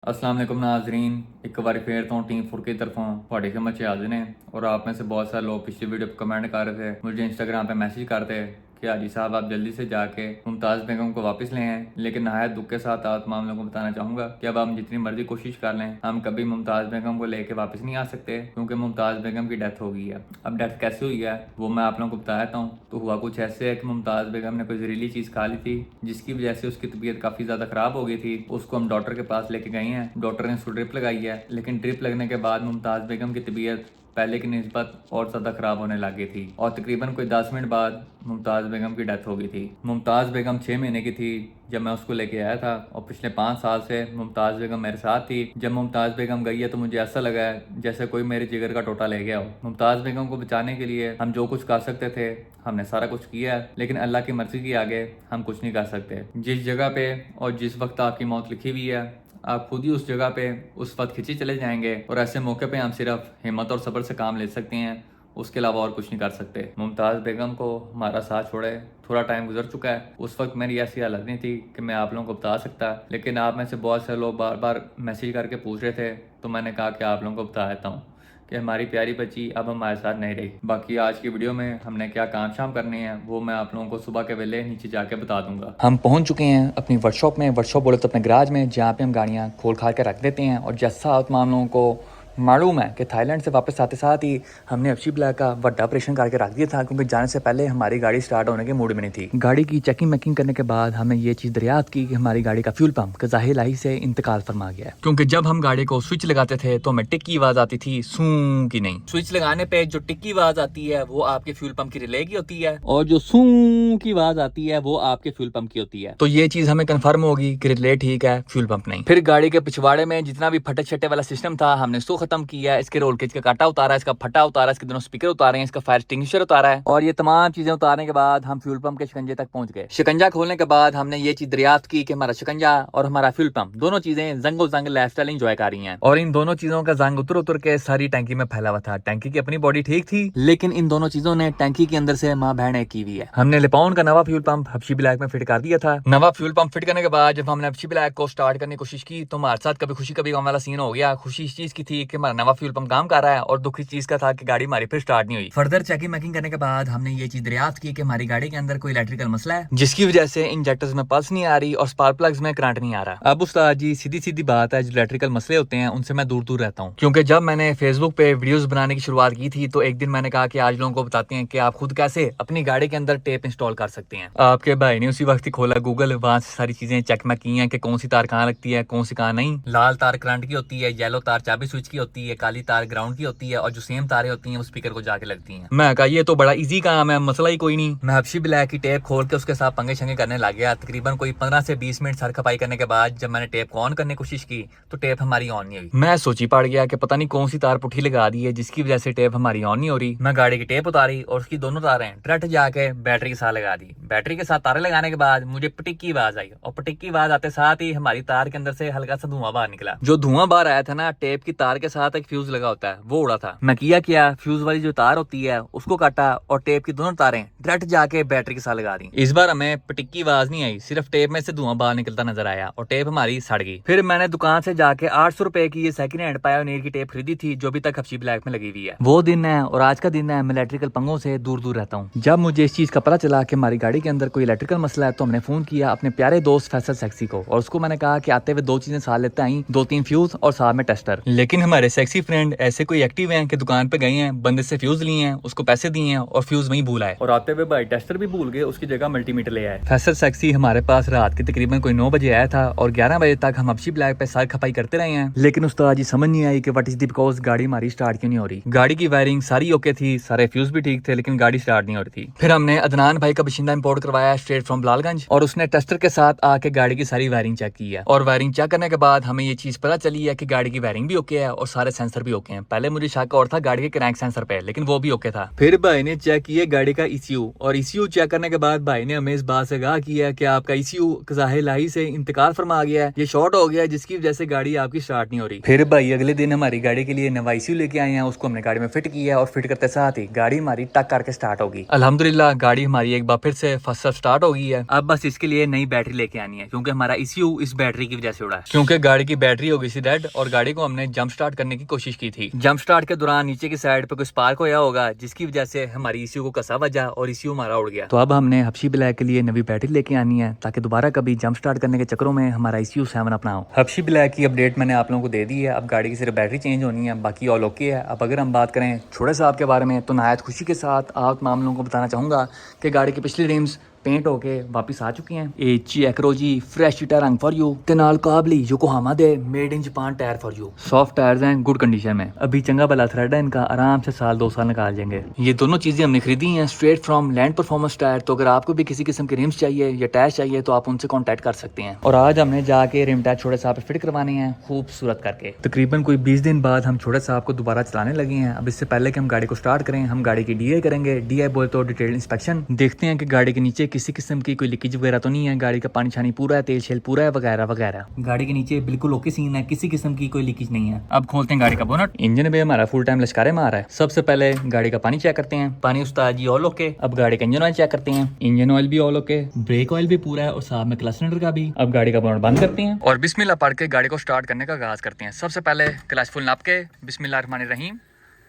अस्सलाम वालेकुम नाजरीन, एक बार फिर तो टीम फुर की तरफों ਤੁਹਾਡੇ खिदमत च हाजिर हैं। और आप में से बहुत सारे लोग पिछली वीडियो पर कमेंट कर रहे थे, मुझे इंस्टाग्राम पे मैसेज करते कि हाजी साहब आप जल्दी से जाके मुमताज़ बेगम को वापस ले आएँ। लेकिन नहायत दुख के साथ आप तमाम लोगों को बताना चाहूँगा कि अब हम जितनी मर्जी कोशिश कर लें, हम कभी मुमताज़ बेगम को लेके वापस नहीं आ सकते, क्योंकि मुमताज़ बेगम की डेथ हो गई है। अब डेथ कैसे हुई है वो मैं आप लोगों को बता देता हूँ। तो हुआ कुछ ऐसे है कि मुमताज़ बेगम ने कोई जहरीली चीज़ खा ली थी, जिसकी वजह से उसकी तबीयत काफ़ी ज़्यादा ख़राब हो गई थी। उसको हम डॉक्टर के पास लेके गए हैं, डॉक्टर ने उसको ड्रिप लगाई है, लेकिन ड्रिप लगने के बाद मुमताज़ बेगम की तबीयत पहले की निस्बत और ज़्यादा ख़राब होने लगी थी और तकरीबन कोई 10 मिनट बाद मुमताज़ बेगम की डेथ हो गई थी। मुमताज़ बेगम 6 महीने की थी जब मैं उसको लेके आया था, और पिछले 5 साल से मुमताज़ बेगम मेरे साथ थी। जब मुमताज़ बेगम गई है तो मुझे ऐसा लगा है जैसे कोई मेरे जिगर का टोटा ले गया हो। मुमताज़ बेगम को बचाने के लिए हम जो कुछ कर सकते थे हमने सारा कुछ किया है, लेकिन अल्लाह की मर्ज़ी के आगे हम कुछ नहीं कर सकते। जिस जगह पे और जिस वक्त आपकी मौत लिखी हुई है, आप खुद ही उस जगह पे उस वक्त खिंचे चले जाएंगे, और ऐसे मौके पे हम सिर्फ हिम्मत और सब्र से काम ले सकते हैं, उसके अलावा और कुछ नहीं कर सकते। मुमताज़ बेगम को हमारा साथ छोड़े थोड़ा टाइम गुजर चुका है। उस वक्त मेरी ऐसी हालत नहीं थी कि मैं आप लोगों को बता सकता, लेकिन आप में से बहुत से लोग बार बार मैसेज करके पूछ रहे थे, तो मैंने कहा कि आप लोगों को बता देता हूँ कि हमारी प्यारी बच्ची अब हमारे साथ नहीं रही। बाकी आज की वीडियो में हमने क्या काम शाम करने हैं वो मैं आप लोगों को सुबह के वेले नीचे जाके बता दूंगा। हम पहुंच चुके हैं अपनी वर्कशॉप में, वर्कशॉप बोले तो अपने गराज में, जहाँ पे हम गाड़ियाँ खोल खाल के रख देते हैं। और जैसा तमाम लोगों को मालूम है कि थाईलैंड से वापस आते साथ ही हमने अफशी ब्लैक का बड़ा ऑपरेशन करके रख दिया था, क्योंकि जाने से पहले हमारी गाड़ी स्टार्ट होने के मूड में नहीं थी। गाड़ी की चेकिंग मेकिंग करने के बाद हमने ये चीज़ दरियाफ्त की कि हमारी गाड़ी का फ्यूल पंप कज़ाही लाही से इंतकाल फरमा गया है। क्योंकि जब हम गाड़ी को स्विच लगाते थे तो हमें टिक की आवाज़ आती थी, सूं की नहीं। स्विच लगाने पे जो टिक की आवाज़ आती है वो आपके फ्यूल पंप की रिले की होती है, और जो सूं की आवाज़ आती है वो आपके फ्यूल पंप की होती है। तो ये चीज़ हमें कन्फर्म होगी कि रिले ठीक है, फ्यूल पंप नहीं। फिर गाड़ी के पिछवाड़े में जितना भी फटे छटे वाला सिस्टम था हमने उसको खत्म किया। इसके रोल केज का काटा उतारा, इसका फटा उतारा, इसके दोनों स्पीकर उतारे हैं, इसका फायर एक्सटिंग्विशर उतारा है, और ये तमाम चीजें उतारने के बाद हम फ्यूल पंप के शिकंजे तक पहुंच गए। शिकंजा खोलने के बाद हमने ये चीज दरियाफ्त की कि हमारा शिकंजा और हमारा फ्यूल पंप दोनों चीजें जंगो जंग लाइफस्टाइल एंजॉय कर रही हैं, और इन दोनों चीजों का जंग उतर उतर के सारी टैंकी में फैला हुआ था। टैंकी की अपनी बॉडी ठीक थी, लेकिन इन दोनों चीजों ने टैंकी के अंदर से माँ बहन एक की हुई है। हमने लिपाउन का नवा फ्यूल पंप हबशी ब्लैक में फिट कर दिया था। नवा फ्यूल पंप फिट करने के बाद जब हमने हबशी ब्लैक को स्टार्ट करने की कोशिश की तो हमारे साथ कभी खुशी कभी गम वाला सीन हो गया। खुशी इस चीज की थी कि हमारा नवा फ्यूल पंप काम कर रहा है, और दुख इस चीज का था कि गाड़ी हमारी फिर स्टार्ट नहीं हुई। फर्दर चेकिंग मेकिंग करने के बाद हमने ये चीज दरियाफ्त की कि हमारी गाड़ी के अंदर कोई इलेक्ट्रिकल मसला है, जिसकी वजह से इंजेक्टर्स में पल्स नहीं आ रही और स्पार्क प्लग्स में करंट नहीं आ रहा। अब उस्ताद जी सीधी सीधी बात है, जो इलेक्ट्रिकल मसले होते हैं उनसे मैं दूर दूर रहता हूँ, क्योंकि जब मैंने फेसबुक पे वीडियोस बनाने की शुरुआत की थी तो एक दिन मैंने कहा कि आज लोगों को बताते हैं कि आप खुद कैसे अपनी गाड़ी के अंदर टेप इंस्टॉल कर सकते हैं। आपके भाई ने उसी वक्त ही खोला गूगल, वहां से सारी चीजें चेक में की हैं कि कौन सी तार कहाँ लगती है, कौन सी कहाँ नहीं। लाल तार करंट की होती है, येलो तार चाबी स्विच की होती है, काली तार ग्राउंड की होती है, और जो सेम तारें होती हैं वो स्पीकर को जाके लगती हैं। मैं कहा ये तो बड़ा इजी काम है, मसला ही कोई नहीं। मैं हबशी ब्लैक की टेप खोल के उसके साथ पंगे शंगे करने लग गया। तकरीबन कोई 15 से 20 मिनट सर खपाई करने के बाद जब मैंने टेप को ऑन करने की कोशिश की तो टेप हमारी ऑन नहीं हुई। मैं सोची पड़ गया कि पता नहीं कौन सी तार पुठी लगा दी है जिसकी वजह से टेप हमारी ऑन नहीं हो रही। मैं गाड़ी की टेप उतारी और उसकी दोनों तारें डायरेक्ट जाके बैटरी के साथ लगा दी। बैटरी के साथ तारें लगाने के बाद मुझे पटिक की आवाज आई, और पटिक की आवाज आते साथ ही हमारी तार के अंदर से हल्का सा धुआं बाहर निकला। जो धुआं बाहर आया था ना, टेप की तार के साथ एक फ्यूज लगा होता है वो उड़ा था। मैं किया क्या, फ्यूज वाली जो तार होती है उसको काटा और टेप की दोनों तारें डायरेक्ट जाके बैटरी के साथ लगा दी। इस बार हमें पटिक की आवाज नहीं आई, सिर्फ टेप में से धुआं बाहर निकलता नजर आया और टेप हमारी सड़ गई। फिर मैंने दुकान से जाके 800 रुपए की ये सेकंड हैंड पायोनियर की टेप खरीदी थी, जो भी तक हबशी ब्लैक में लगी हुई है। वो दिन है और आज का दिन है मैं इलेक्ट्रिकल पंगों से दूर दूर रहता हूँ। जब मुझे इस चीज का पता चला कि हमारी गाड़ी के अंदर कोई इलेक्ट्रिकल मसला है तो हमने फोन किया अपने प्यारे दोस्त फैसल सेक्सी को, और उसको मैंने कहा कि आते हुए 2 चीजें साथ लेते आई, 2-3 फ्यूज और साथ में टेस्टर। लेकिन हमारे सेक्सी फ्रेंड ऐसे कोई एक्टिव हैं कि दुकान पे गए हैं, बंदे से फ्यूज लिए हैं, उसको पैसे दिए हैं और फ्यूज वहीं भूल आए, और आते हुए भाई टेस्टर भी भूल गए, उसकी जगह मल्टीमीटर ले आए। फैसल सेक्सी हमारे पास रात के तकरीबन कोई 9 बजे आया था और 11 बजे तक हम हबशी ब्लैक पे सर खपाई करते रहे हैं। लेकिन उस्ताद जी समझ नहीं आई कि व्हाट इज द बिकॉज गाड़ी हमारी स्टार्ट क्यों नहीं हो रही। गाड़ी की वायरिंग सारी ओके थी, सारे फ्यूज भी ठीक थे, लेकिन गाड़ी स्टार्ट नहीं हो रही थी। फिर हमने अदनान भाई का बशिंदा इंपोर्ट करवाया स्ट्रेट फ्रॉम लालगंज, और उसने टेस्टर के साथ आके गाड़ी की सारी वायरिंग चेक की है, और वायरिंग चेक करने के बाद हमें ये चीज पता चली है कि गाड़ी की वायरिंग भी ओके है और सारे सेंसर भी ओके हैं। पहले मुझे शक और था गाड़ी के क्रैंक सेंसर पे, लेकिन वो भी ओके था। फिर भाई ने चेक किया गाड़ी का ईसीयू, और ईसीयू चेक करने के बाद भाई ने हमें इस बात से आगाह किया कि आपका ईसीयू ज़ाहिर से इंतकाल फरमा गया है, ये शॉर्ट हो गया है, जिसकी वजह से गाड़ी आपकी स्टार्ट नहीं हो रही। फिर भाई अगले दिन हमारी गाड़ी के लिए नवा ईसीयू लेके आए हैं, उसको हमने गाड़ी में फिट किया और फिट करते साथ ही गाड़ी हमारी टक करके स्टार्ट होगी। अल्हम्दुलिल्लाह गाड़ी हमारी एक बार फिर से फर्स्ट स्टार्ट हो गई है। अब बस इसके लिए नई बैटरी लेके आनी है, क्योंकि हमारा ईसीयू इस बैटरी की वजह से उड़ा है। क्योंकि गाड़ी की बैटरी हो गई थी डेड और गाड़ी को हमने जंप स्टार्ट करने की कोशिश की थी। जंप स्टार्ट के दौरान नीचे की साइड पे कोई स्पार्क होया होगा, जिसकी वजह से हमारी ईसीयू को कसा बजा और ईसीयू हमारा उड़ गया। तो अब हमने हबशी ब्लैक के लिए नवी बैटरी लेके आनी है, ताकि दोबारा कभी जंप स्टार्ट करने के चक्करों में हमारा ईसीयू 7 अपना हो। हबशी ब्लैक की अपडेट मैंने आप लोगों को दे दी है। अब गाड़ी की सिर्फ बैटरी चेंज होनी है, बाकी ऑल ओके है। अब अगर हम बात करें छोटे साहब के बारे में, तो नहायत खुशी के साथ आप तमाम लोगों को बताना चाहूँगा कि गाड़ी की पिछली रिम्स पेंट होके वापस आ चुकी हैं। ए चेक करो जी, फ्रेश टायर फॉर यू ते नाल काबली योकोहामा दे made in Japan tyre for you. Soft tyres हैं, गुड कंडीशन में, अभी चंगा भला थ्रेड है इनका, आराम से 1-2 साल निकाल जाएंगे। ये दोनों चीजें हमने खरीदी हैं straight from land performance tyre. तो अगर आपको भी किसी किस्म के रिम्स चाहिए या टायर चाहिए तो आप उनसे कॉन्टैक्ट कर सकते हैं। और आज हमने जाके रिम टायर छोटे साहब पे फिट करवाने हैं खूबसूरत करके। तकरीबन कोई 20 दिन बाद हम छोटे साहब को दोबारा चलाने लगे हैं। अब इससे पहले कि हम गाड़ी को स्टार्ट करें, हम गाड़ी की डीआई करेंगे। डीआई बोले तो डिटेल इंस्पेक्शन, देखते हैं कि गाड़ी के नीचे किसी किस्म की लीकेज वगैरह तो नहीं है, गाड़ी का पानी छानी पूरा है, तेल शेल पूरा है, वगैरह वगैरह। गाड़ी के नीचे बिल्कुल ओके सीन है, किसी किस्म की कोई लीकेज नहीं है। अब खोलते हैं गाड़ी का बोनट। इंजन भी हमारा फुल टाइम लश्कारे में आ रहा है। सबसे पहले गाड़ी का पानी चेक करते हैं। पानी उस्ताद जी ऑल ओके। अब गाड़ी का इंजन ऑयल चेक करते हैं। इंजन ऑयल भी ऑल ओके, ब्रेक ऑयल भी पूरा है और साथ में क्लच सिलेंडर का भी। अब गाड़ी का बोनट बंद करते हैं और बिस्मिल्लाह पढ़ के गाड़ी को स्टार्ट करने का आगाज करते हैं। सबसे पहले क्लच फुल नाप के बिस्मिल्लाह रहमान रहीम।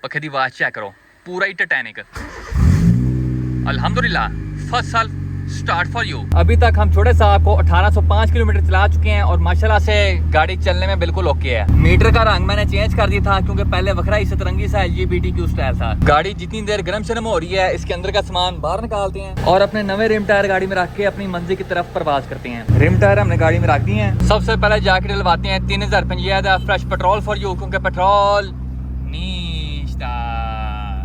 पखे दी आवाज चेक करो, पूरा ही टाइटैनिक। अल्हम्दुलिल्लाह फर्स्ट साल स्टार्ट फॉर यू। अभी तक हम छोटे साहब को 1805 किलोमीटर चला चुके हैं और माशाल्लाह से गाड़ी चलने में बिल्कुल ओके है। मीटर का रंग मैंने चेंज कर दिया था, क्योंकि पहले वखरा ही सतरंगी सा LGBTQ स्टाइल था। गाड़ी जितनी देर गर्म शर्म हो रही है, इसके अंदर का सामान बाहर निकालते हैं और अपने नवे रिम टायर गाड़ी में रख के अपनी मंजिल की तरफ प्रवास करते हैं। रिम टायर हमने गाड़ी में रख दिए हैं। सबसे पहले जाके डलवाते हैं 3000 रुपये फ्रेश पेट्रोल फॉर यू, क्योंकि पेट्रोल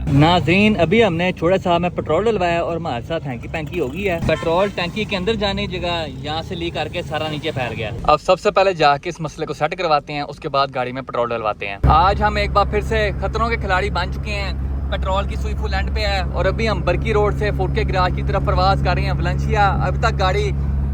नाज़रीन अभी हमने छोटे साहब में पेट्रोल डलवाया और हमारे साथ हैंकी पैंकी हो गई है। पेट्रोल टैंकी के अंदर जाने की जगह यहाँ से लीक करके सारा नीचे फैल गया। अब सबसे पहले जाके इस मसले को सेट करवाते हैं, उसके बाद गाड़ी में पेट्रोल डलवाते हैं। आज हम एक बार फिर से खतरों के खिलाड़ी बन चुके हैं। पेट्रोल की सुई फुल एंड पे है और अभी हम बरकी रोड से फुटके गराज की तरफ प्रवास कर रहे हैं वलेंसिया। अभी तक गाड़ी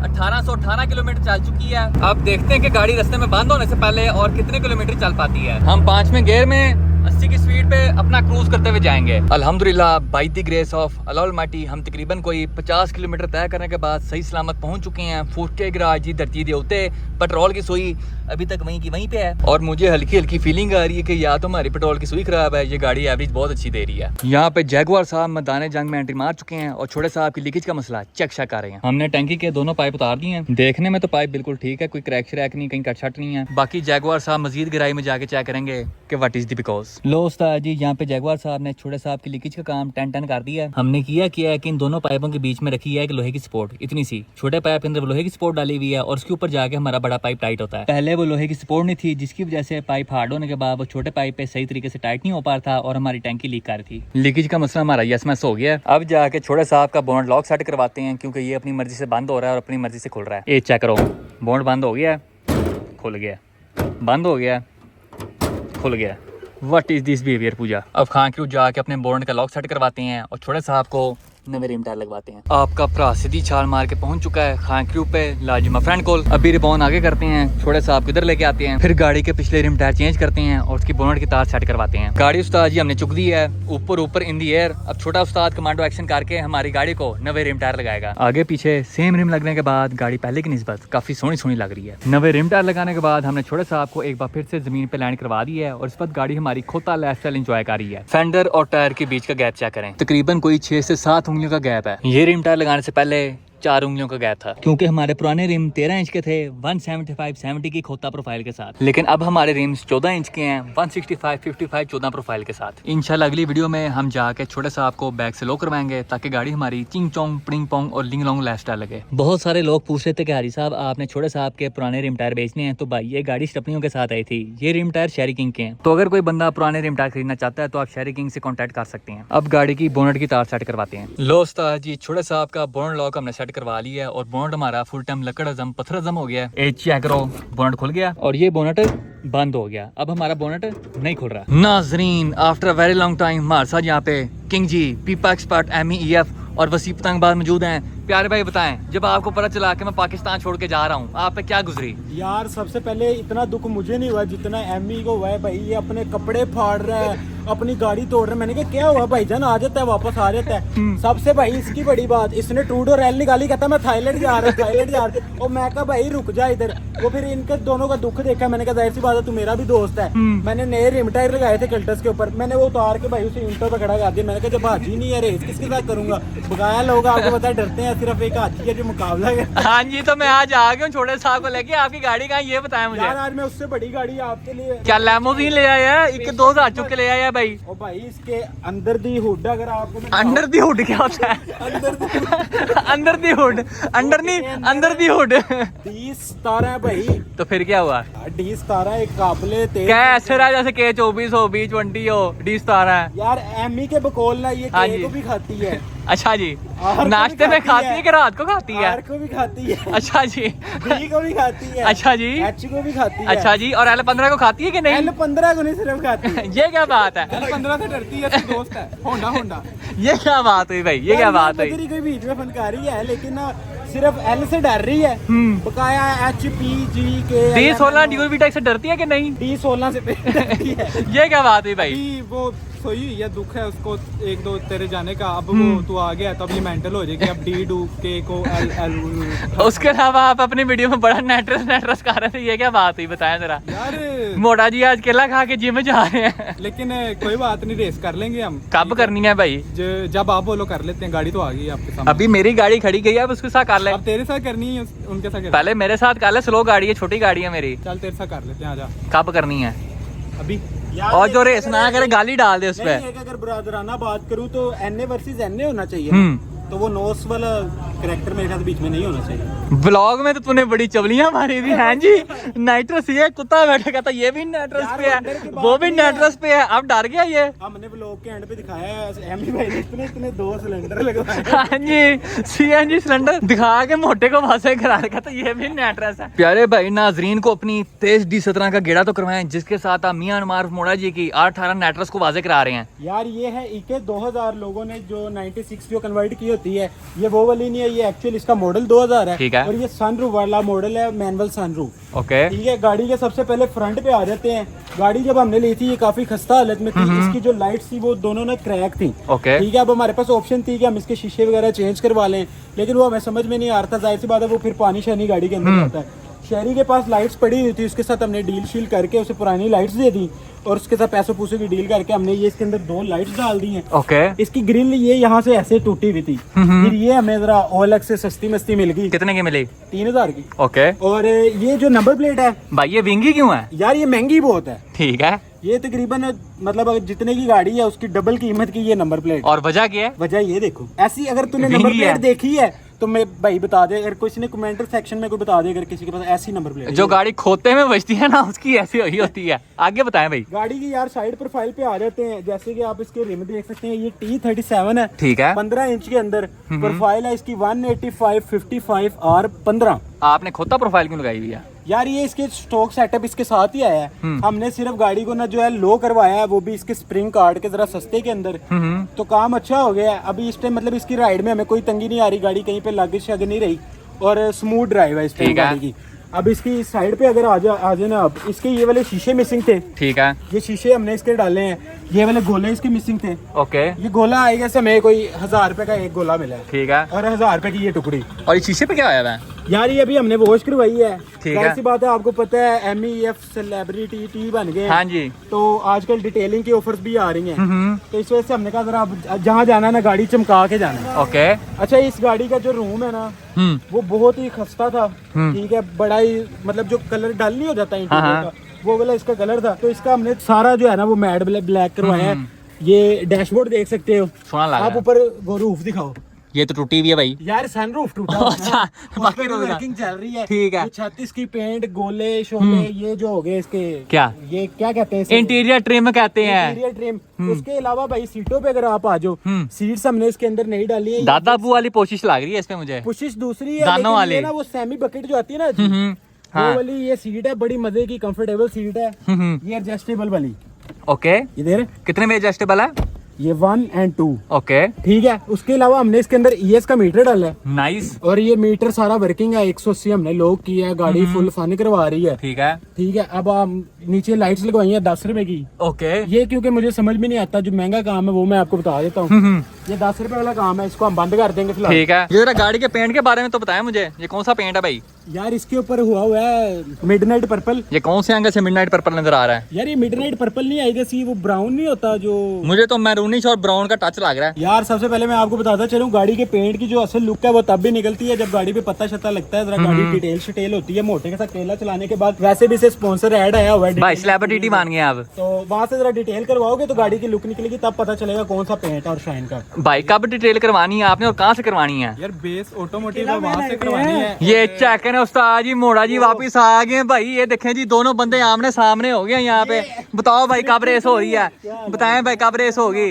1818 किलोमीटर चल चुकी है। अब देखते हैं कि गाड़ी रास्ते में बंद होने से पहले और कितने किलोमीटर चल पाती है। हम 5वें गियर में 80 की स्पीड पे अपना क्रूज करते हुए जाएंगे। अल्हम्दुलिल्लाह by the grace of Allah Almaty हम तकरीबन कोई 50 किलोमीटर तय करने के बाद सही सलामत पहुंच चुके हैं। फुटके गराज जी धरती दे उते पेट्रोल की सुई अभी तक वहीं की वहीं पे है और मुझे हल्की हल्की फीलिंग आ रही है कि या तो हमारी पेट्रोल की सुई खराब है, ये गाड़ी एवरेज बहुत अच्छी दे रही है। यहाँ पे जैगुआर साहब मैदान जंग में एंट्री मार चुके हैं और छोटे साहब की लीकेज का मसला चेक शक आ रहे हैं। हमने टैंकी के दोनों पाइप उतार दिए हैं। देखने में तो पाइप बिल्कुल ठीक है, कोई क्रैक श्रैक नहीं, कहीं कट शट नहीं है। बाकी जैगुआर साहब मजीद गहराई में जाके चेक करेंगे कि व्हाट इज द बिकॉज। लो उस्ताद जी, यहाँ पे जैगुआर साहब ने छोटे साहब की लीकेज का काम 10-10 कर दिया है। हमने किया है कि इन दोनों पाइपों के बीच में रखी है कि लोहे की सपोर्ट इतनी सी, छोटे पाइप के अंदर लोहे की सपोर्ट डाली हुई है और उसके ऊपर जाके हमारा बड़ा पाइप टाइट होता है। पहले वो लोहे की सपोर्ट नहीं थी, जिसकी वजह से पाइप हार्ड होने के बाद वो छोटे पाइप पे सही तरीके से टाइट नहीं हो पा रहा था और हमारी टैंकी लीक कर रही थी। लीकेज का मसला हमारा यसमस हो गया। अब जाके छोटे साहब का बोनट लॉक सेट करवाते हैं, क्योंकि ये अपनी मर्जी से बंद हो रहा है और अपनी मर्जी से खुल रहा है। ये चेक करो, बोनट बंद हो गया, खुल गया, बंद हो गया, खुल गया। व्हाट इज दिस बिहेवियर पूजा। अब खान क्रू जाके अपने बोनट का लॉक सेट करवाते हैं और छोटे साहब को नवे रिम टायर लगवाते हैं। आपका भरा सीधी छाल मार के पहुंच चुका है खान क्रू पे लाजिमा फ्रेंड कोल। अभी रिबॉन आगे करते हैं, छोटे साहब किधर लेके आते हैं, फिर गाड़ी के पिछले रिम टायर चेंज करते हैं और उसकी बोनट की तार सेट करवाते हैं। गाड़ी उस्ताद जी हमने चुक दी है ऊपर इन दी एयर। अब छोटा उस्ताद कमांडो एक्शन करके हमारी गाड़ी को नवे रिम टायर लगाएगा। आगे पीछे सेम रिम लगने के बाद गाड़ी पहले की निस्बत काफी सोनी लग रही है। नवे रिम टायर लगाने के बाद हमने छोटे साहब को एक बार फिर से जमीन पे लैंड करवा दी है और इस वक्त गाड़ी हमारी खोता लाइफस्टाइल एंजॉय कर रही है। फेंडर और टायर के बीच का गैप चेक करें, तकरीबन कोई 6 से 7 उंगलियों का गैप है। ये रिम टायर लगाने से पहले 4 उंगलियों का गैप था, क्योंकि हमारे पुराने रिम 13 इंच के थे 175/70 की खोता प्रोफाइल के साथ। लेकिन अब हमारे रिम्स 14 इंच के हैं 165/55 14 प्रोफाइल के साथ। इंशाल्लाह अगली वीडियो में हम जाके छोटे साहब को बैक से लो करवाएंगे, ताकि गाड़ी हमारी चिंग चोंग पिंग पोंग और लिंग लोंग लाइफस्टाइल लगे। बहुत सारे लोग पूछ रहे थे कि हाजी साहब आपने छोटे साहब के पुराने रिम टायर बेचने हैं, तो भाई ये गाड़ी स्टपनियों के साथ आई थी। ये रिम टायर शेरी किंग के हैं, तो अगर कोई बंदा पुराने रिम टायर खरीदना चाहता है तो आप शेरी किंग से कॉन्टैक्ट कर सकते हैं। अब गाड़ी की बोनट की तार सेट करवाते हैं। लो उस्ताद जी, छोटे साहब का बोनट लॉक हमने सेट करवा लिया है और बोनट हमारा फुल टाइम लकड़ अजम पत्थर अजम हो गया है। चेक करो, बोनट खुल गया और ये बोनट बंद हो गया। अब हमारा बोनट नहीं खुल रहा। नाजरीन, after a very long time हमारे साथ यहाँ पे किंग जी, पीपा एक्सपर्ट, MEEF और वसी पतंगबाज मौजूद हैं। प्यारे भाई बताएं, जब आपको पता चला कि मैं पाकिस्तान छोड़ के जा रहा हूँ, आप पे क्या गुजरी? यार सबसे पहले इतना दुख मुझे नहीं हुआ जितना एमी को हुआ है भाई। ये अपने कपड़े फाड़ रहा है, अपनी गाड़ी तोड़ रहा है। मैंने कहा क्या हुआ भाईजान, आ जाता है वापस आ जाता है। सबसे भाई इसकी बड़ी बात, इसने टूडो रैल निकाली, कहता मैं थाईलैंड जा रहा हूँ, थाईलैंड जा रहा हूँ। और मैं कहा भाई रुक जा इधर। वो फिर इनके दोनों का दुख देखा। मैंने कहा जाहिर सी बात है तू मेरा भी दोस्त है। मैंने नए रिम टायर लगाए थे कल्टस के ऊपर, मैंने वो उतार के भाई उसे इंटर पर खड़ा कर दिया। मैंने कहा जब हाजी नहीं है रेस किसके साथ करूंगा। बकाया लोग आपको पता है डरते हैं, सिर्फ एक हाजी का जो मुकाबला है। हाँ जी, तो मैं आज आ गया हूँ छोटे साहब को लेके। आपकी गाड़ी कहाँ ये बताएं मुझे। यार आज मैं उससे बड़ी गाड़ी आपके लिए। क्या लैमोजीन ले आया है? 2000 चुक के ले आया है भाई। ओ भाई इसके अंदर दी हुड अगर आपको अंडर दी हुड क्या होता है? अंदर दी हुड, अंडर नहीं, अंदर दी हुड। 17 है भाई। तो फिर क्या हुआ? D17 एक काबले तेज। क्या ऐसे रहा जैसे K24 हो, B20 हो, D17 है। यार एमी के बकौल ना ये हाँ के जी। को भी खाती है। अच्छा जी, आर को भी नाश्ते में खाती है कि रात को खाती है? आर को भी खाती है, अच्छा जी, बी को भी खाती है, अच्छा जी, एच को भी खाती है। अच्छा जी, और L15 को खाती है कि नहीं? L15 को नहीं सिर्फ खाती है। ये क्या बात है? L15 से डरती है, इसका दोस्त है होंडा होंडा। ये क्या बात हुई भाई? ये क्या बात हुई? कोई बीच में फनकारी है लेकिन ना सिर्फ L से डर रही है। बकाया HP, D16 ड्यूल वीटेक से डरती है कि नहीं? D16 से डरती है। ये क्या बात हुई भाई? वो सोई हुई है, दुख है उसको एक दो तेरे जाने का। अब वो तू आ गया तो अब ये मेंटल हो जाएगी। अब D, K को L। उसके अलावा आप अपनी वीडियो में बड़ा नेटरस कर रहे थे, ये क्या बात हुई बताएं जरा। यार मोटा जी आज केला खा के जिम में जा रहे हैं। लेकिन कोई बात नहीं, रेस कर लेंगे हम। कब करनी है भाई? जब आप बोलो कर लेते हैं। गाड़ी तो आ गई आपके सामने। अभी मेरी गाड़ी खड़ी गई है, अब उसके साथ कर ले। अब तेरे साथ करनी है उनके साथ करनी। पहले मेरे साथ कर ले, स्लो गाड़ी है, छोटी गाड़ी है मेरी। चल तेरे साथ कर लेते हैं, आजा। कब करनी है? अभी और जो रेस ना करे गाली डाल दे उस पे। अगर ब्रदराना बात करूं तो NA वर्सेस NA होना चाहिए। तो वो नोस वाला कैरेक्टर मेरे साथ बीच में नहीं होना चाहिए। ब्लॉग में तो तूने बड़ी चवलियां मारी थी। हैं जी, नाइट्रस ये कुत्ता बैठा कहता ये भी नाइट्रस पे है, वो भी नाइट्रस पे है। अब डर गया ये। हमने ब्लॉग के एंड पे दिखाया है एमी भाई ने इतने 2 सिलेंडर लगवाए। हाँ जी, CNG सिलेंडर दिखा के मोटे को वासे करा रखा था, ये भी नाइट्रस है। प्यारे भाई नाजरीन को अपनी तेज D17 का गेड़ा तो करवाएं, जिसके साथ आप मियां मार्फ मोड़ा जी की 18 नाइट्रस को वाजे करा रहे हैं। यार ये है EK 2000 लोगों ने जो 96 जो कन्वर्ट की होती है, ये वो वाली नहीं है, ये एक्चुअल इसका मॉडल 2000 है। ठीक है। और ये सनरूफ वाला मॉडल है, मैनुअल सनरूफ। ओके, ठीक है। गाड़ी के सबसे पहले फ्रंट पे आ जाते हैं। गाड़ी जब हमने ली थी ये काफी खस्ता हालत में थी। इसकी जो लाइट्स थी वो दोनों ना क्रैक थी। ओके, ठीक है। अब हमारे पास ऑप्शन थी कि हम इसके शीशे वगैरह चेंज करवा लें, लेकिन वो हमें समझ में नहीं आ रहा था। जाहिर सी बात है वो फिर पानी शानी गाड़ी के अंदर जाता है। शहरी के पास लाइट्स पड़ी हुई थी, उसके साथ हमने डील शील करके उसे पुरानी लाइट्स दे दी और उसके साथ पैसों पूसों की डील करके हमने ये इसके अंदर 2 लाइट्स डाल दी हैं। ओके। इसकी ग्रिल ये यहाँ से ऐसे टूटी हुई थी, फिर ये हमें जरा OLX से सस्ती मस्ती मिल गई। कितने की मिली? 3000 की। ओके। और ये जो नंबर प्लेट है भाई ये विंगी क्यों है? यार ये महंगी बहुत है। ठीक है। ये तकरीबन मतलब अगर जितने की गाड़ी है उसकी डबल कीमत की ये नंबर प्लेट। और वजह क्या है? वजह ये देखो, ऐसी अगर तूने विंगी नंबर प्लेट है। देखी है तो मैं भाई बता दे, अगर किसी ने कमेंट सेक्शन में कोई बता दे अगर किसी के पास ऐसी नंबर प्लेट जो गाड़ी खोते में बजती है ना उसकी ऐसी हुई होती है। आगे बताएं भाई। गाड़ी की यार साइड प्रोफाइल पे आ जाते हैं, जैसे कि आप इसके रिम देख सकते हैं, ये T37 है। ठीक है। 15 इंच के अंदर प्रोफाइल है इसकी 185/55 R15। आपने खोता प्रोफाइल क्यों लगाई हुई है? यार ये इसके स्टॉक सेटअप इसके साथ ही आया है। हमने सिर्फ गाड़ी को ना जो है लो करवाया है, वो भी इसके स्प्रिंग काट के जरा सस्ते के अंदर। तो काम अच्छा हो गया है। अभी इस टाइम मतलब इसकी राइड में हमें कोई तंगी नहीं आ रही, गाड़ी कहीं पे लग शग नहीं रही और स्मूथ ड्राइव है इस टाइम गाड़ी की। अब इसकी साइड पे अगर आ जाए ना, अब इसके ये वाले शीशे मिसिंग थे। ठीक है। ये शीशे हमने इसके डाले हैं, ये वाले गोले इसके मिसिंग थे। ओके। ये गोला आएगा से हमें कोई 1000 रुपए का एक गोला मिला है। ठीक है। और 1000 रुपए की ये टुकड़ी। और ये शीशे पे क्या आया हुआ है? यार ये अभी हमने वॉश करवाई है। ठीक है। ऐसी बात है, आपको पता है MEF सेलिब्रिटी टी बन गए। हाँ जी। तो आजकल डिटेलिंग की ऑफर्स भी आ रही हैं। तो इस वजह से हमने कहा जरा आप जहाँ जाना है ना गाड़ी चमका के जाना है। ओके। अच्छा, इस गाड़ी का जो रूम है ना वो बहुत ही खस्ता था। ठीक है। बड़ा ही मतलब जो कलर डल नहीं हो जाता इंटीरियर का, वो वाला इसका कलर था। तो इसका हमने सारा जो है ना वो मैट ब्लैक करवाया है। ये डैशबोर्ड देख सकते हो, सोना लग रहा आप है। ऊपर वो रूफ दिखाओ। ये तो टूटी हुई है भाई। यार सनरूफ टूटा अच्छा, बाकी तो वर्किंग चल रही है। ठीक है। 36 की पेंट गोले शोले ये जो हो गए इसके, क्या ये क्या कहते हैं, इंटीरियर ट्रिम कहते हैं। Interior trim. उसके अलावा भाई सीटों पे अगर आप आ जाओ, सीट्स हमने इसके अंदर नहीं डाली है। दादा बू वाली कोशिश लग रही है इसमें मुझे। पुशिश दूसरी है, दानों लेकिन वाली। ये ना वो सेमी बकेट जो आती है ना, हाँ। वो वाली ये सीट है, बड़ी मजे की कंफर्टेबल सीट है। ये एडजस्टेबल वाली, ओके। इधर कितने में एडजस्टेबल है? ये 1 और 2, ओके, ठीक है। उसके अलावा हमने इसके अंदर ES का मीटर डाला है, नाइस, और ये मीटर सारा वर्किंग है। 180 हमने लॉक किया है, गाड़ी फुल फन करवा रही है, ठीक है, ठीक है। अब हम नीचे लाइट्स लगवाई है 10 रुपए की। ओके, ये क्योंकि मुझे समझ में नहीं आता, जो महंगा काम है वो मैं आपको बता देता हूँ। ये 10 रुपए वाला काम है, इसको हम बंद कर देंगे फिलहाल। ठीक है। ये जरा गाड़ी के पेंट के बारे में तो बताएं मुझे, ये कौन सा पेंट है भाई? यार इसके ऊपर हुआ है मिडनाइट पर्पल। ये कौन से एंगल से मिडनाइट पर्पल नजर आ रहा है? यार ये मिडनाइट पर्पल नहीं आएगा सी, वो ब्राउन नहीं होता जो। मुझे तो मैरूनिश और ब्राउन का टच लग रहा है। यार सबसे पहले मैं आपको बताता चलूं, गाड़ी के पेंट की जो असल लुक है वो तब भी निकलती है जब गाड़ी पे पत्ता शत्ता लगता है, जरा गाड़ी डिटेल शिटेल होती है। मोटे के साथ केला चलाने के बाद वैसे भी इसे स्पॉन्सर ऐड आया हुआ है, भाई सेलिब्रिटी मान गए आप। तो वहाँ से जरा डिटेल करवाओगे तो गाड़ी की लुक निकलेगी, तब पता चलेगा कौन सा पेंट और शाइन का। भाई कब डिटेल करवानी है आपने और कहाँ से करवानी है? यार बेस ऑटोमोटिव है, वहाँ से करवानी है। ये चेक है उस्ताद जी, मोड़ा जी वापिस आ गए भाई। ये देखें जी, दोनों बंदे आमने सामने हो गए यहाँ पे। बताओ भाई कब रेस हो रही है? बताएं भाई कब रेस होगी?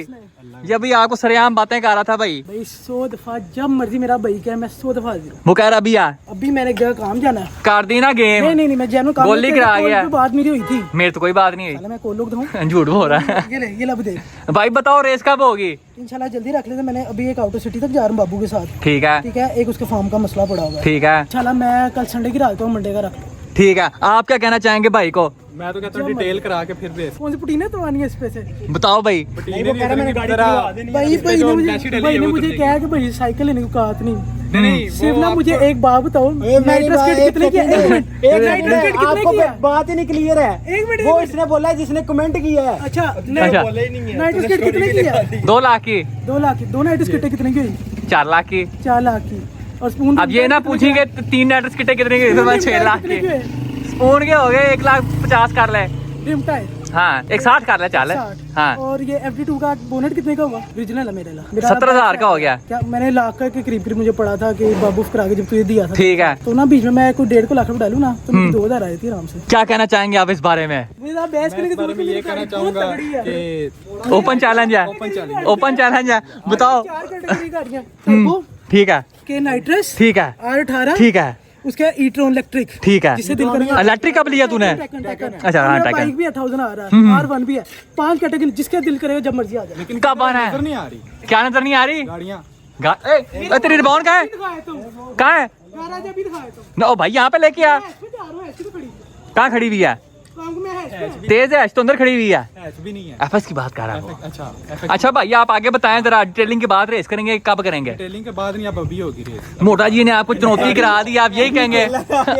ये भी आपको सरेआम बातें कर रहा था भाई। 100 दफा जब मर्जी मेरा भाई क्या, मैं 100 दफा हाजिर हूं। वो कह रहा अभी आ अभी मैंने एक जगह काम जाना है। कर दी ना गेम। नहीं मैं जैनो काम गोली करा गया। बात मेरी हुई थी, मेरे तो कोई बात नहीं साला मैं कोलोग दूं। हुई। झूठ बोल रहा है ये लब दे। भाई। बताओ रेस कब होगी? इंशाल्लाह जल्दी रख लेते। मैंने अभी एक आउटर सिटी तक जा रहा हूँ बाबू के साथ, ठीक है, ठीक है। एक उसके फार्म का मसला पड़ा हुआ है, ठीक है, इंशाल्लाह मैं कल संडे की रात को मंडे का रख लूं। ठीक है। आप क्या कहना चाहेंगे भाई को? मैं तो कहता हूँ डिटेल करा के फिर रेस। कौन सी पुटीने तो आनी है इस पे से? बताओ भाई। नहीं, वो कह रहा मैंने गाड़ी करवा देनी है। भाई ने मुझे कहा कि भाई साइकिल लेने को कहा नहीं। नहीं, सिर्फ वो ना मुझे एक बात बताओ, मेरी नाइट्रस बात- किट कितने की है? एक मिनट, एक नाइट्रस किट मिनट, कितने आपको की है? बात ही नहीं क्लियर है। एक मिनट, वो एक इसने बोला है जिसने कमेंट किया है। अच्छा अच्छा। नाइट्रस किट कितने की है? 2 लाख की, 2 लाख की। 2 नाइट्रस किटें कितने की हुई? 4 लाख की। 4 लाख की। और स्पून अब ये ना पूछेंगे 3 नेटर्स कितने कितने की? तो मैं 6 लाख की। स्पून के हो गए 1,50,000 कर ले। रिम टायर हाँ 1,60 कर ले, चल। 60। हाँ और ये FD2 का बोनेट कितने का हुआ? ओरिजिनल है मेरे ला। 70,000 का हो गया। क्या मैंने लाख का के करीब मुझे पड़ा था कि बाबू करा के जब तुझे दिया था, ठीक है। तो ना बीच में मैं कोई 1.5 लाख रुपए डालू ना, तो मेरी 2,000 आई थी आराम से। क्या कहना चाहेंगे आप इस बारे में? मुझे ना बहस करने की जरूरत नहीं, ये कहना चाहूंगा कि ओपन चैलेंज है, ओपन चैलेंज है। बताओ। 4 कैटेगरी गाड़ियां, टर्बो ठीक है, के नाइट्रस, ठीक है, R18, ठीक है, उसके ई-ट्रॉन इलेक्ट्रिक, ठीक है। जिससे दिल करेगा। इलेक्ट्रिक कब लिया तूने? अच्छा, हाँ, Taycan। बाइक भी 8000 आ रहा है, R1 भी है। 5 कैटेगरी, जिसका दिल करेगा जब मर्जी आ जाए। कब आना है? नहीं आ रही क्या नजर नहीं आ रही? गाड़ियाँ। तेरी रिबॉन कहाँ है? दिखाए तुम, कहाँ है? गैराज अभी दिखाए तुम। नो भाई यहाँ पे लेके आ। ऐसे जा रहा है, ऐसे तो खड़ी है। कहाँ खड़ी हुई है? काम में है इसमें। तेज है तो अंदर खड़ी हुई है। ऐसे भी नहीं है। एफएस की बात कर रहा हूँ। अच्छा अच्छा भाई आप आगे बताएं जरा, डिटेलिंग के बाद रेस करेंगे, कब करेंगे? डिटेलिंग के बाद नहीं, अब अभी होगी रेस। मोटा जी ने आपको चुनौती करा दी, आप यही कहेंगे?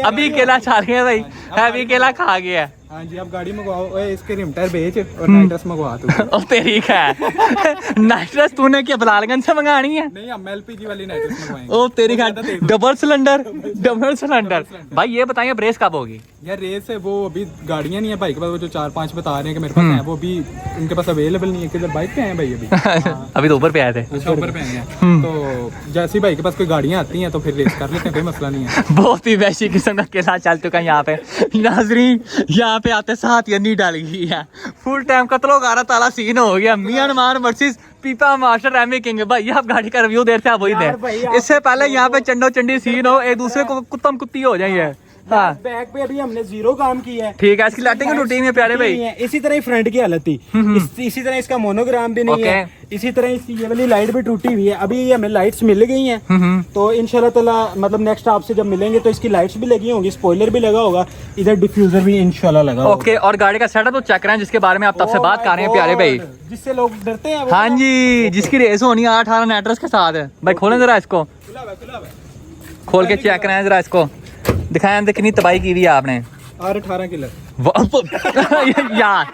अभी केला खा गया भाई, अभी केला खा गया। हाँ जी, अब गाड़ी मंगवाओ। ओए इसके रिम टायर बेच और नाइट्रस मंगवा तू। ओ तेरी है नाइट्रस तूने क्या बलालगंज से मंगानी है? नहीं, हम LPG वाली नाइट्रस मंगवाएंगे। ओ तेरी खा डबल सिलेंडर, डबल सिलेंडर। भाई ये बताइए अब रेस कब होगी? यार रेस है वो, अभी गाड़ियाँ नहीं है भाई के पास। वो जो 4-5 बता रहे हैं कि मेरे पास हैं, वो भी उनके पास अवेलेबल नहीं है। किधर बाइक पे हैं भाई अभी? अभी तो ऊपर पे आए थे। अच्छा, ऊपर पे हैं। तो जैसे ही भाई के पास कोई गाड़ियाँ आती हैं तो फिर रेस कर लेते हैं, कोई मसला नहीं है। बहुत ही वैसी किस्म का केला चल चुका है यहाँ पे। नाजरीन यहाँ पे आते साथ यन्नी डाल गई है, फुल टाइम कत्लो गारा ताला सीन हो गया। म्यांमार वर्सेस पीपा मास्टर एमी किंग। भाई आप गाड़ी का रिव्यू देते हैं, आप वही दें। इससे पहले यहाँ पे चंडो चंडी सीन हो, एक दूसरे को कुत्तम कुत्ती हो जाइए। हाँ बैक पे अभी हमने 0 काम किया है। ठीक है, इसकी लाइटिंग रूटीन में प्यारे भाई। इसी तरह ही फ्रंट की हालत थी। इसी तरह इसका मोनोग्राम भी नहीं है। इसी तरह इसकी ये वाली लाइट भी टूटी हुई है। अभी ये हमें लाइट्स मिल गई हैं, तो इंशाल्लाह ताला मतलब नेक्स्ट आपसे जब मिलेंगे तो इसकी लाइट्स भी लगी होंगी, स्पॉइलर भी लगा होगा, इधर डिफ्यूजर भी इंशाल्लाह लगा होगा। ओके, और गाड़ी का सेटअप तो चेक रहे हैं जिसके बारे में आप तब से बात कर रहे हैं प्यारे भाई, जिससे लोग डरते हैं। हाँ जी, जिसकी रेस होनी है 18 नेटर्स के साथ। भाई खोलें जरा इसको, खोल के चेक करें जरा इसको, दिखाएं अंदर कितनी तबाही की हुई है आपने। R18 किलर यार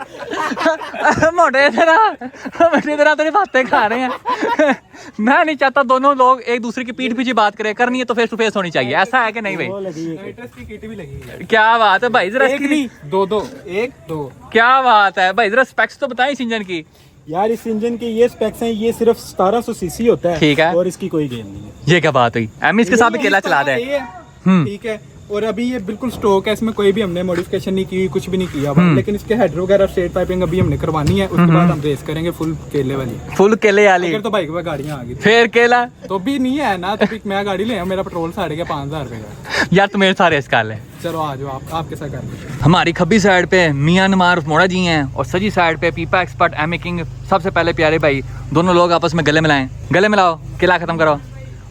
मोटे तरह तेरी बातें खा रहे हैं। मैं नहीं चाहता दोनों लोग एक दूसरे की पीठ पीछे बात करें, करनी है तो फेस टू फेस होनी चाहिए। ऐसा है कि नहीं भाई? नाइट्रस की किट भी लगी है। क्या बात है भाई, जरा एक नहीं, 2 1 2। क्या बात है भाई, जरा स्पेक्स तो बताएं इस इंजन की। यार इस इंजन के ये स्पेक्स हैं, ये सिर्फ 1700 सीसी होता है। ठीक है। और इसकी कोई गेम नहीं है। ये क्या बात हुई? एम इसके साथ भी केला चला दे। ठीक है, और अभी ये बिल्कुल स्टॉक है, इसमें कोई भी हमने मॉडिफिकेशन नहीं की, कुछ भी नहीं किया हुआ, लेकिन इसके हेडर वगैरह स्ट्रेट पाइपिंग अभी हमने करवानी है, उसके बाद हम रेस करेंगे फुल केले वाली। फुल केले वाली अगर तो बाइक पे गाड़ियां आ गई फिर केला तो भी नहीं है ना, तो भी मैं गाड़ी ले आया, मेरा पेट्रोल साढ़े के 5,000 रुपए का। यार तू मेरे साथ रेस कर ले। चलो आ जाओ, आप आपके साथ कर लीजिए। हमारी खब्बी साइड पे मियां नमार मोड़ा जी हैं और सजी साइड पे पीपा एक्सपर्ट एमी किंग। सबसे पहले प्यारे भाई दोनों लोग आपस में गले मिलाएं, गले मिलाओ, किला खत्म करो।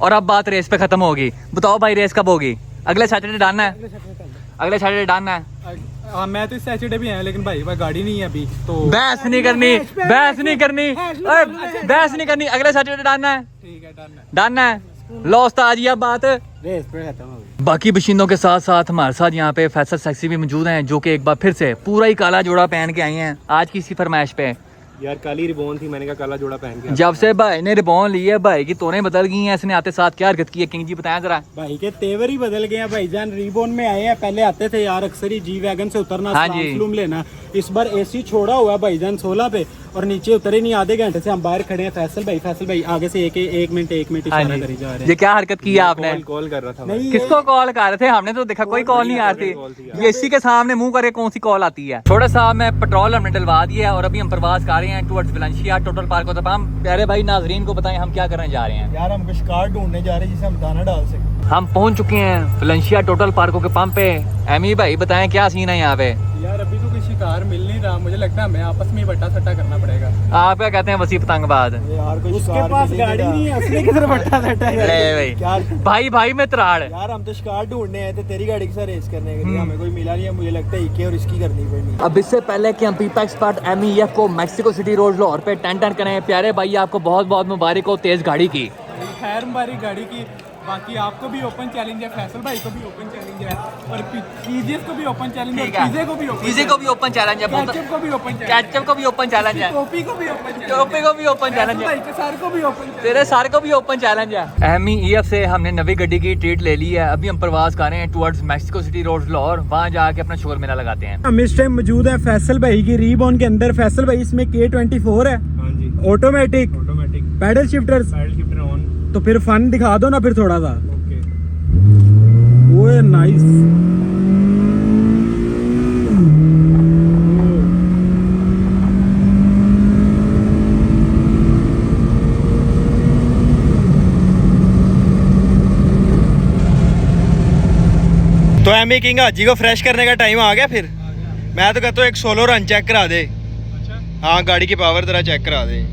और अब बात रेस पे खत्म होगी। बताओ भाई रेस कब होगी? अगले सैटरडे डालना है, अगले सैटरडे डालना है। मैं तो इस सैटरडे भी आया, लेकिन भाई गाड़ी नहीं है अभी तो। बहस नहीं करनी, बहस नहीं करनी, बहस नहीं करनी, अगले सैटरडे डालना है। ठीक है, डन है। डन है। लो उस्ताद जी अब बात रेस पे खत्म हो गई। बाकी बशिंदों के साथ साथ हमारे साथ यहाँ पे फैसल सेक्सी भी मौजूद हैं, जो कि एक बार फिर से पूरा ही काला जोड़ा पहन के आई हैं आज की इसी फरमाइश पे। यार काली रिबॉन थी, मैंने कहा काला जोड़ा पहन के। जब से भाई ने रिबॉन ली है, भाई की तोने बदल गई हैं। इसने आते साथ क्या हरकत की है किंग जी, बताया जरा। भाई के तेवर ही बदल गए हैं भाईजान। रिबॉन में आए हैं, पहले आते थे यार अक्सर ही जी वैगन से उतरना, हाँ जी। स्लूम लेना। इस बार एसी छोड़ा हुआ है भाईजान 16 पे, और नीचे उतरे नहीं। आधे घंटे से हम बाहर खड़े हैं। फैसल भाई आगे से एक मिनट इशारा करी जा रहे हैं। ये क्या हरकत की है आपने? कॉल कर रहा था। नहीं, किसको कॉल कर रहे थे? हमने तो देखा कोई कॉल नहीं आ रही थी। ये इसी के सामने मुंह करके कौन सी कॉल आती है? थोड़ा सा मैं पेट्रोल हमने डलवा दिया है और अभी हम प्रवास कर रहे हैं towards Valencia total park of the palm. प्यारे भाई नाजरीन को बताएं हम क्या करने जा रहे हैं। यार हम शिकार ढूंढने जा रहे हैं जिसे हम दाना डाल सकें। हम पहुंच चुके हैं वलेंशिया टोटल पार्कों के पंप पे। एमी भाई बताएं क्या सीन है यहाँ पे? यार अभी तो कोई शिकार मिल नहीं रहा, मुझे लगता है हमें आपस में ही बट्टा सट्टा करना पड़ेगा। आप क्या कहते हैं वसी पतंगबाज? यार कोई उसके पास गाड़ी नहीं है, उसने किधर बट्टा सट्टा अरे भाई भाई में तराड़। यार हम तो शिकार ढूंढने आए थे तेरी गाड़ी के साथ रेस करने के लिए, हमें कोई मिला नहीं है। मुझे लगता है इके और इसकी करनी पड़नी। अब इससे पहले कि हम पीपा एक्सपर्ट MEF को मैक्सिको सिटी रोड लाहौर पे 10-10 करें, प्यारे भाई आपको बहुत बहुत मुबारक हो तेज गाड़ी की। खैर हमारी गाड़ी की। बाकी आपको भी ओपन चैलेंज है, फैसल भाई को भी ओपन चैलेंज है, और पीजीएस को भी ओपन चैलेंज है, पीजे को भी ओपन, चीज़े को भी ओपन चैलेंज है, कैचअप को भी ओपन चैलेंज, कैचअप को भी ओपन चैलेंज है, टोपी को भी ओपन चैलेंज, टोपी को भी ओपन चैलेंज है, भाई के सारे को भी ओपन, तेरे सारे को भी ओपन चैलेंज है। MEF से हमने नवी गड्डी की ट्रीट ले ली है। अभी हम प्रवास कर रहे हैं towards Mexico city road Lahore, वहाँ जाके अपना शोर मेला लगाते हैं। हम इस टाइम मौजूद है फैसल भाई की रीबॉन के अंदर। फैसल भाई इसमें K24 है, ऑटोमेटिक पैडल शिफ्टर्स, ऑन। तो फिर फन दिखा दो ना फिर थोड़ा सा। ओए नाइस। तो एमी किंग हाजी को फ्रेश करने का टाइम आ गया। फिर मैं तो कहता हूँ एक सोलो रन चेक करा दे। हाँ गाड़ी की पावर जरा चेक करा दे।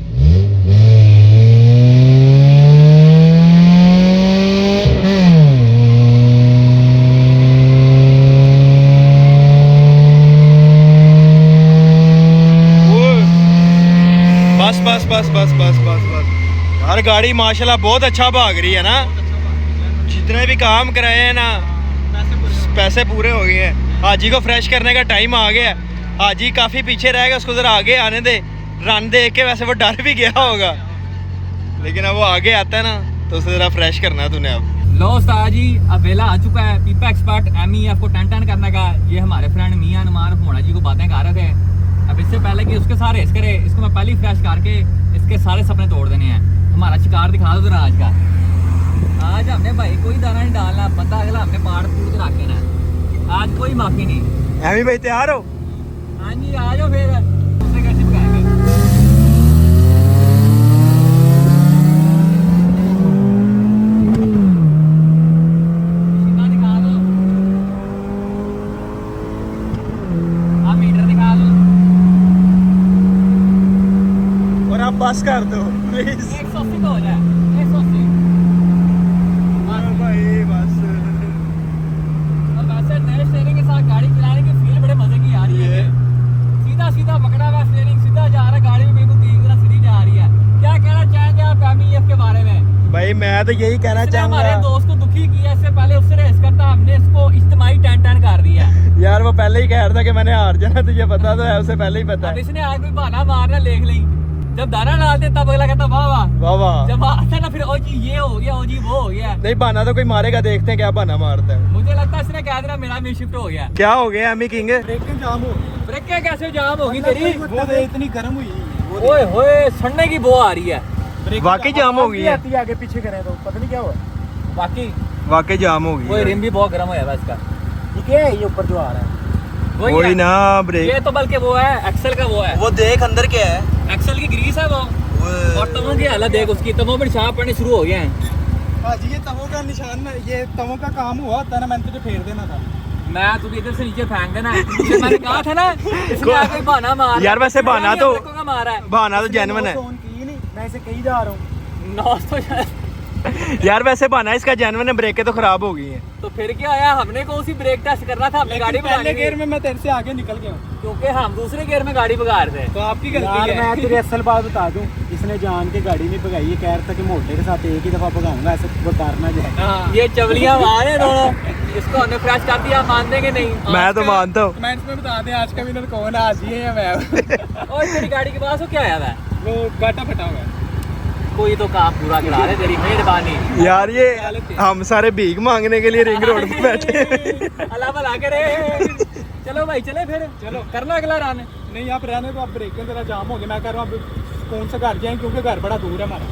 बस बस बस बस बस बस बस यार गाड़ी माशाल्लाह बहुत अच्छा भाग रही है ना। जितने भी काम कराए हैं ना पैसे पूरे हो गए हैं। हाजी को फ्रेश करने का टाइम आ गया। हाजी काफ़ी पीछे रहेगा, उसको ज़रा आगे आने दे। रन देख के वैसे वो डर भी गया होगा, लेकिन अब वो आगे आता है ना तो उसे ज़रा फ्रेश करना है तूने। अब लो उस्ताद जी अब वेला आ चुका है पीपा एक्सपर्ट MEF को 10-10 करने का। ये हमारे फ्रेंड मियां नुमान मोड़ा जी को बातें कर रहे थे। अब इससे पहले कि उसके साथ रेस करे, इसको मैं पहले ही फ्रेश करके इसके सारे सपने तोड़ देने हैं। हमारा शिकार दिखा दो जरा आज का। आज हमने भाई कोई दाना नहीं डालना, बंदा अगला हमने पाड़ पूड़ के रख देना। आज कोई माफी नहीं। एमी भाई तैयार हो? हाँ जी आ जाओ फिर दूसरे कैसे पकाएंगे। सीधा दिखा दो, आप मीटर दिखा दो और आप बस कर दो प्लीज। 180 तो हो जाए, 180। भाई बस। और वैसे नए स्टीयरिंग के साथ गाड़ी चलाने की फील बड़े मजे की आ रही है। सीधा सीधा पकड़ा हुआ स्टीयरिंग, सीधा जा रहा है, गाड़ी में बिल्कुल तीन तरह सीधी जा रही है। क्या कहना चाहेंगे आप MEF के बारे में? भाई मैं तो यही कहना इसने चाहूंगा। हमारे दोस्त को दुखी किया, इससे पहले उससे रेस करता हमने इसको इज्तिमाई 10-10 कर दिया। यार वो पहले ही कह रहा था कि मैंने हार जाना, तुझे पता तो है, उसे पहले ही पता अब है। इसने आज कोई बहाना मारना देख ली। जब दाना डालते तब अगला कहता वाह वाह वाह वाह। जब आता ना फिर ओ जी ये हो गया, ओ जी वो हो गया। नहीं बहाना तो कोई मारेगा, देखते हैं क्या बहाना मारता है। मुझे लगता है इसने कह देना मेरा मिड शिफ्ट हो गया। क्या हो गया एमी किंग? ब्रेकें जाम हो। ब्रेकें कैसे जाम होगी तेरी? वो तो इतनी गर्म हुई। ओए होए सड़ने की बो आ रही है। वाकई जाम हो गई है। आगे पीछे करें तो पता नहीं क्या हुआ। बाकी वाकई जाम हो गई। वो रिम भी बहुत गर्म होया है इसका। ये क्या है ये ऊपर जो आ रहा है? वही है। ना ब्रेक। ये तो बल्कि वो है एक्सेल का वो है, वो देख अंदर क्या है। एक्सेल की ग्रीस है वो। और तवों की हालत देख उसकी, तवों पर निशान पड़ने शुरू हो गए हैं। भाजी ये तवों का निशान में ये तवों का काम हुआ होता है ना, मैंने तुझे फेर देना था। मैं तुझे इधर से नीचे फेंक देना है। तुझे मैंने कहा था ना इसने आके बहाना मार यार वैसे बहाना तो मारा है। बहाना तो जेन्युइन है फोन की नहीं, मैं इसे कहीं जा रहा हूँ। नॉस तो शायद। यार, वैसे बहाना इसका जेन्युइन है, ब्रेकें तो खराब हो गई हैं। तो फिर क्या आया, हमने कौन सी ब्रेक टेस्ट करना था, अपनी गाड़ी पहले भगानी गियर थी। में मैं तेरे से आगे निकल गया हूँ। क्योंकि हम दूसरे गियर में गाड़ी भगा रहे थे। तो आपकी गलती है। मैं तेरी असल बात बता दूं, इसने जान के गाड़ी नहीं भगाई, ये कह रहा था कि मोटे के साथ एक ही दफा भगाऊंगा, ऐसे वो डरना जाए। ये चवलियां मार है दोनों। इसको हमने क्रैश कर दिया, मान देंगे नहीं। मैं तो मानता हूँ। कमेंट्स में बता दें आज का विनर कौन है, आज ये है मैं। और तेरी गाड़ी के पास वो क्या आया है? वो गाटा फटा हुआ है। कोई तो काम पूरा करा दे, तेरी मेहरबानी। यार ये हम सारे भीख मांगने के लिए रिंग रोड पे बैठे। अल्लाह भला करे। चलो भाई चले फिर, चलो करना अगला रन। नहीं आप रहने तो, आप ब्रेक में जरा जाम हो गया। मैं कह रहा हूँ अब कौन सा घर जाए, क्योंकि घर बड़ा दूर है हमारा।